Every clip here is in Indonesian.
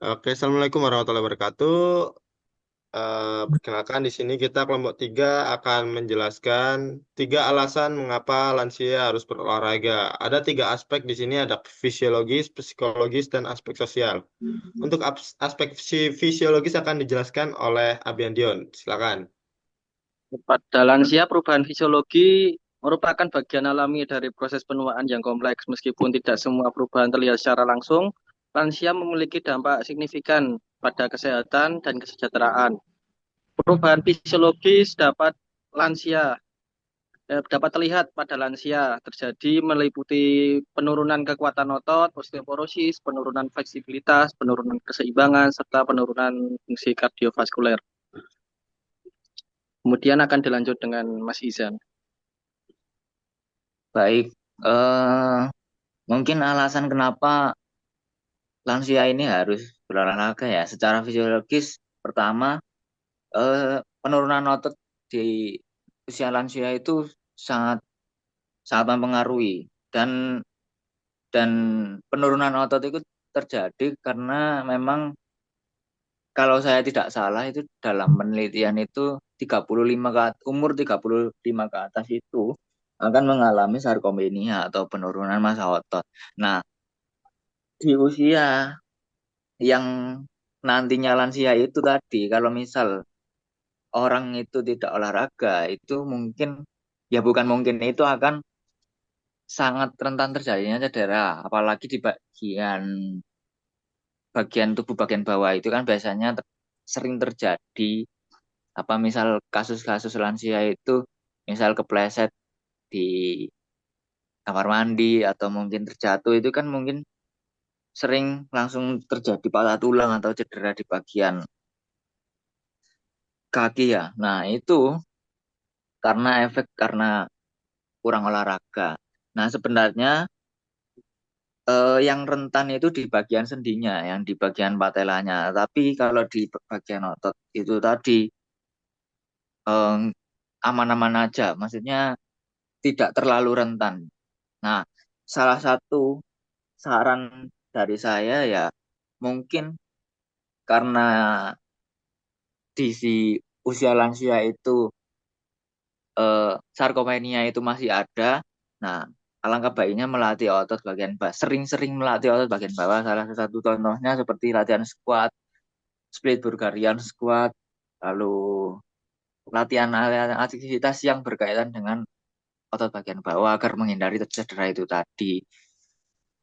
Oke, Assalamualaikum warahmatullahi wabarakatuh. Perkenalkan di sini kita kelompok 3 akan menjelaskan 3 alasan mengapa lansia harus berolahraga. Ada 3 aspek di sini, ada fisiologis, psikologis, dan aspek sosial. Untuk aspek fisiologis akan dijelaskan oleh Abiandion. Silakan. Pada lansia, perubahan fisiologi merupakan bagian alami dari proses penuaan yang kompleks. Meskipun tidak semua perubahan terlihat secara langsung, lansia memiliki dampak signifikan pada kesehatan dan kesejahteraan. Perubahan fisiologis dapat terlihat pada lansia terjadi meliputi penurunan kekuatan otot, osteoporosis, penurunan fleksibilitas, penurunan keseimbangan, serta penurunan fungsi kardiovaskuler. Kemudian akan dilanjut dengan Mas Izan. Baik, eh, mungkin alasan kenapa lansia ini harus berolahraga ya. Secara fisiologis, pertama, penurunan otot di usia lansia itu sangat sangat mempengaruhi dan dan penurunan otot itu terjadi karena memang kalau saya tidak salah itu dalam penelitian itu 35 umur 35 ke atas itu akan mengalami sarkomenia atau penurunan massa otot. Nah, di usia yang nantinya lansia itu tadi, kalau misal orang itu tidak olahraga, itu mungkin, ya bukan mungkin, itu akan sangat rentan terjadinya cedera. Apalagi di bagian tubuh bagian bawah itu kan biasanya sering terjadi, apa misal kasus-kasus lansia itu, misal kepleset di kamar mandi atau mungkin terjatuh, itu kan mungkin sering langsung terjadi patah tulang atau cedera di bagian kaki ya. Nah, itu karena efek karena kurang olahraga. Nah, sebenarnya yang rentan itu di bagian sendinya, yang di bagian patelanya. Tapi kalau di bagian otot itu tadi eh, aman-aman aja, maksudnya tidak terlalu rentan. Nah, salah satu saran dari saya ya mungkin karena di si usia lansia itu sarkomenia itu masih ada. Nah, alangkah baiknya melatih otot bagian bawah. Sering-sering melatih otot bagian bawah. Salah satu contohnya seperti latihan squat, split Bulgarian squat, lalu latihan aktivitas yang berkaitan dengan otot bagian bawah agar menghindari cedera itu tadi.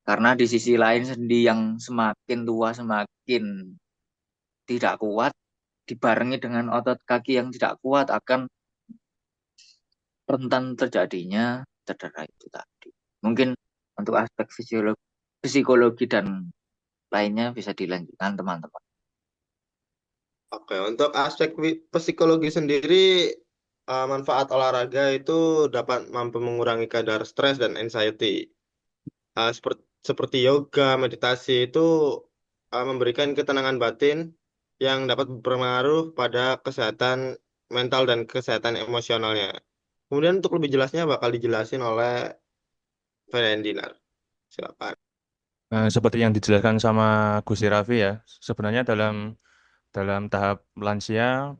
Karena di sisi lain sendi yang semakin tua semakin tidak kuat, dibarengi dengan otot kaki yang tidak kuat akan rentan terjadinya cedera itu tadi. Mungkin untuk aspek psikologi dan lainnya bisa dilanjutkan teman-teman. Oke, untuk aspek psikologi sendiri, manfaat olahraga itu dapat mampu mengurangi kadar stres dan anxiety. Seperti yoga, meditasi itu memberikan ketenangan batin yang dapat berpengaruh pada kesehatan mental dan kesehatan emosionalnya. Kemudian untuk lebih jelasnya bakal dijelasin oleh Ferendinar. Silakan. Seperti yang dijelaskan sama Gus Raffi ya, sebenarnya dalam dalam tahap lansia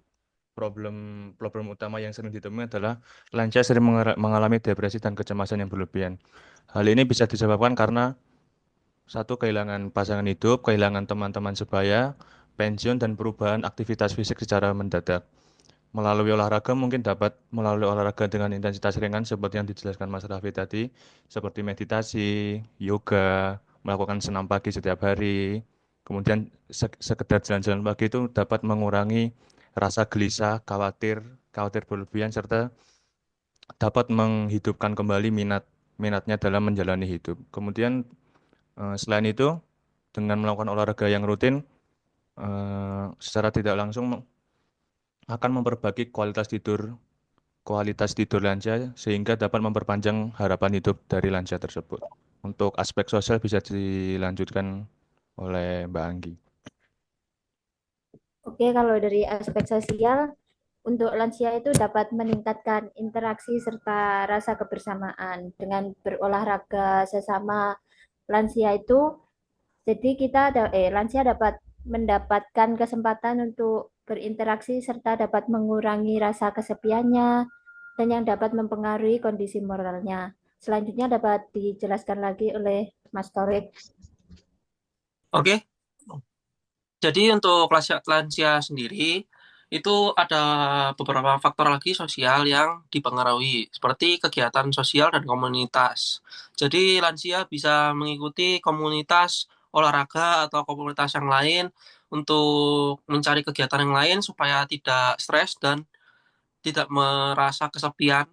problem problem utama yang sering ditemui adalah lansia sering mengalami depresi dan kecemasan yang berlebihan. Hal ini bisa disebabkan karena satu, kehilangan pasangan hidup, kehilangan teman-teman sebaya, pensiun dan perubahan aktivitas fisik secara mendadak. Melalui olahraga dengan intensitas ringan seperti yang dijelaskan Mas Raffi tadi, seperti meditasi, yoga, melakukan senam pagi setiap hari. Kemudian sekedar jalan-jalan pagi itu dapat mengurangi rasa gelisah, khawatir berlebihan serta dapat menghidupkan kembali minatnya dalam menjalani hidup. Kemudian selain itu, dengan melakukan olahraga yang rutin, secara tidak langsung akan memperbaiki kualitas tidur lansia sehingga dapat memperpanjang harapan hidup dari lansia tersebut. Untuk aspek sosial bisa dilanjutkan oleh Mbak Anggi. Oke, kalau dari aspek sosial, untuk lansia itu dapat meningkatkan interaksi serta rasa kebersamaan dengan berolahraga sesama lansia itu. Jadi lansia dapat mendapatkan kesempatan untuk berinteraksi serta dapat mengurangi rasa kesepiannya dan yang dapat mempengaruhi kondisi moralnya. Selanjutnya dapat dijelaskan lagi oleh Mas Torik. Oke, jadi untuk lansia sendiri itu ada beberapa faktor lagi sosial yang dipengaruhi, seperti kegiatan sosial dan komunitas. Jadi lansia bisa mengikuti komunitas olahraga atau komunitas yang lain untuk mencari kegiatan yang lain supaya tidak stres dan tidak merasa kesepian,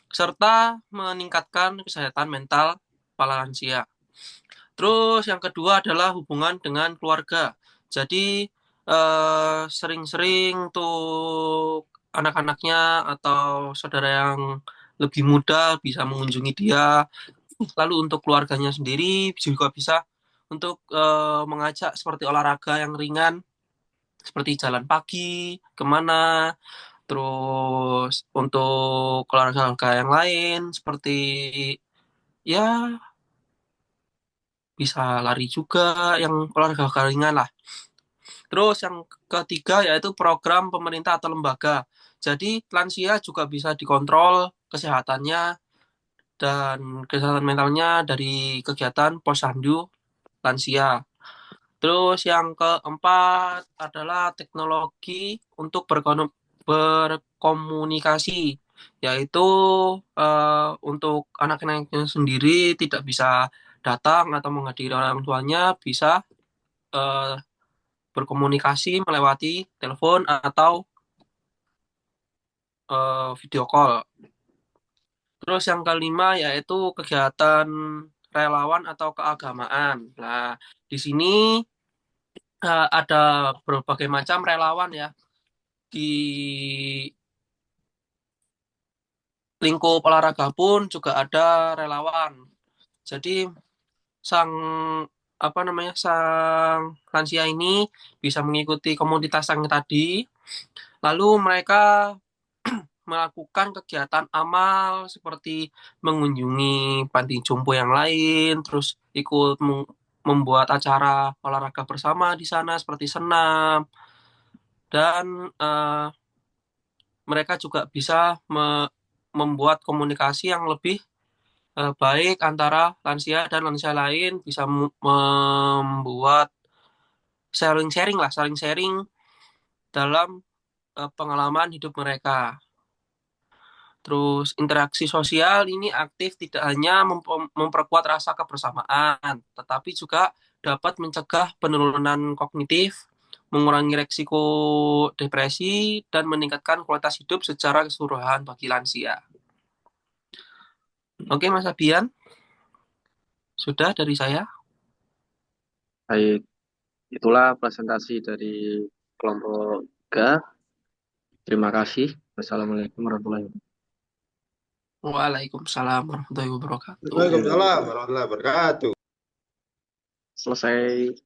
serta meningkatkan kesehatan mental para lansia. Terus yang kedua adalah hubungan dengan keluarga. Jadi sering-sering untuk anak-anaknya atau saudara yang lebih muda bisa mengunjungi dia. Lalu untuk keluarganya sendiri juga bisa untuk mengajak seperti olahraga yang ringan, seperti jalan pagi, kemana. Terus untuk olahraga yang lain seperti ya bisa lari juga, yang olahraga ringan lah. Terus yang ketiga yaitu program pemerintah atau lembaga. Jadi lansia juga bisa dikontrol kesehatannya dan kesehatan mentalnya dari kegiatan posyandu lansia. Terus yang keempat adalah teknologi untuk berkomunikasi, yaitu untuk anak-anaknya sendiri tidak bisa datang atau menghadiri orang tuanya, bisa eh, berkomunikasi melewati telepon atau video call. Terus yang kelima yaitu kegiatan relawan atau keagamaan. Nah, di sini ada berbagai macam relawan ya. Di lingkup olahraga pun juga ada relawan. Jadi sang sang lansia ini bisa mengikuti komunitas yang tadi, lalu mereka melakukan kegiatan amal seperti mengunjungi panti jompo yang lain, terus ikut membuat acara olahraga bersama di sana seperti senam, dan mereka juga bisa membuat komunikasi yang lebih baik antara lansia dan lansia lain, bisa membuat saling sharing dalam pengalaman hidup mereka. Terus interaksi sosial ini aktif tidak hanya memperkuat rasa kebersamaan, tetapi juga dapat mencegah penurunan kognitif, mengurangi resiko depresi, dan meningkatkan kualitas hidup secara keseluruhan bagi lansia. Oke, Mas Abian, sudah dari saya. Baik, itulah presentasi dari kelompok 3. Terima kasih. Wassalamualaikum warahmatullahi wabarakatuh. Waalaikumsalam warahmatullahi wabarakatuh. Waalaikumsalam warahmatullahi wabarakatuh. Selesai.